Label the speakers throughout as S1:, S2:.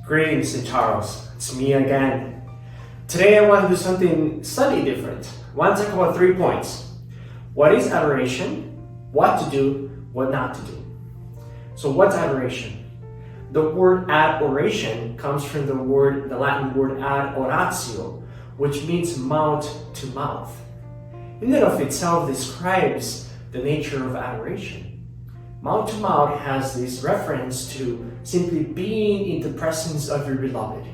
S1: Greetings, St. Charles. It's me again. Today I want to do something slightly different. I want to talk about 3 points. What is adoration? What to do? What not to do? So what's adoration? The word adoration comes from the Latin word ad oratio, which means mouth to mouth. In and of itself describes the nature of adoration. Mouth to mouth has this reference to simply being in the presence of your beloved.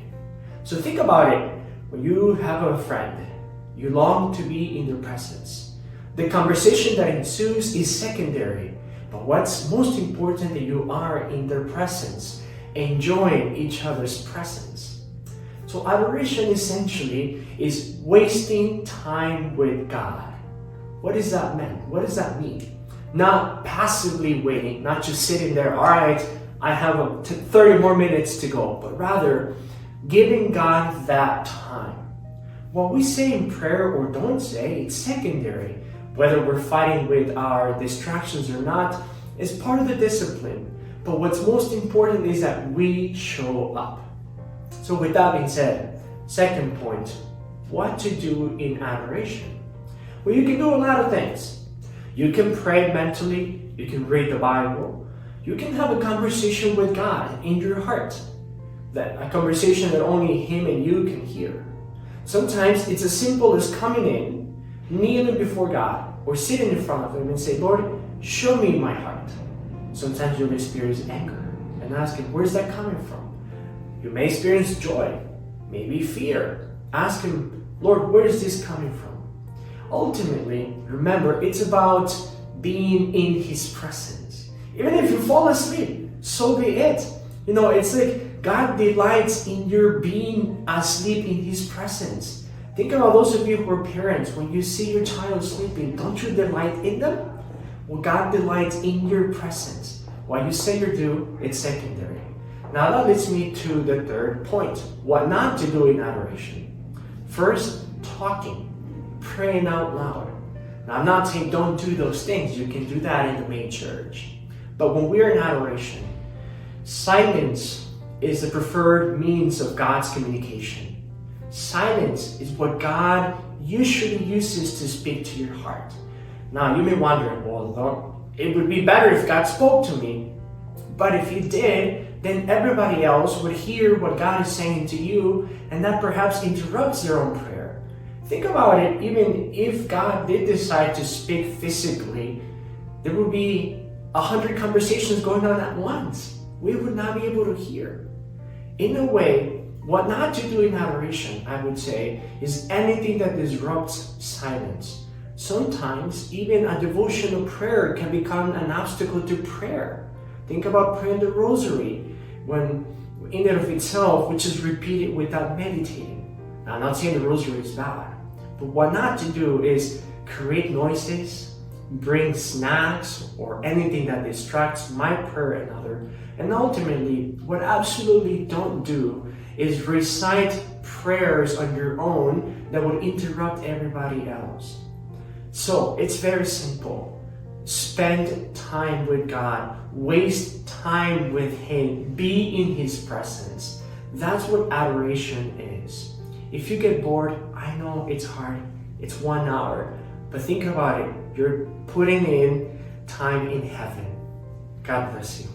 S1: So think about it. When you have a friend, you long to be in their presence. The conversation that ensues is secondary, but what's most important that you are in their presence, enjoying each other's presence. So adoration essentially is wasting time with God. What does that mean? What does that mean? Not passively waiting, not just sitting there, all right, I have 30 more minutes to go, but rather giving God that time. What we say in prayer or don't say, it's secondary. Whether we're fighting with our distractions or not is part of the discipline. But what's most important is that we show up. So with that being said, second point, what to do in adoration? Well, you can do a lot of things. You can pray mentally, you can read the Bible, you can have a conversation with God in your heart. A conversation that only Him and you can hear. Sometimes it's as simple as coming in, kneeling before God, or sitting in front of Him and say, Lord, show me my heart. Sometimes you'll experience anger and ask Him, where's that coming from? You may experience joy, maybe fear. Ask Him, Lord, where is this coming from? Ultimately, remember, it's about being in His presence. Even if you fall asleep, so be it. It's like God delights in your being asleep in His presence. Think about those of you who are parents. When you see your child sleeping, don't you delight in them? Well, God delights in your presence. What you say or do, it's secondary. Now that leads me to the third point. What not to do in adoration. First, talking. Praying out loud. Now, I'm not saying don't do those things. You can do that in the main church. But when we're in adoration, silence is the preferred means of God's communication. Silence is what God usually uses to speak to your heart. Now, you may wonder, well, it would be better if God spoke to me. But if He did, then everybody else would hear what God is saying to you, and that perhaps interrupts their own prayer. Think about it, even if God did decide to speak physically, there would be 100 conversations going on at once. We would not be able to hear. In a way, what not to do in adoration, I would say, is anything that disrupts silence. Sometimes, even a devotional prayer can become an obstacle to prayer. Think about praying the rosary, when in and of itself, which is repeated without meditating. Now, I'm not saying the rosary is bad. But what not to do is create noises, bring snacks, or anything that distracts my prayer and other. And ultimately, what absolutely don't do is recite prayers on your own that would interrupt everybody else. So it's very simple. Spend time with God. Waste time with Him. Be in His presence. That's what adoration is. If you get bored, I know it's hard. It's 1 hour. But think about it. You're putting in time in heaven. God bless you.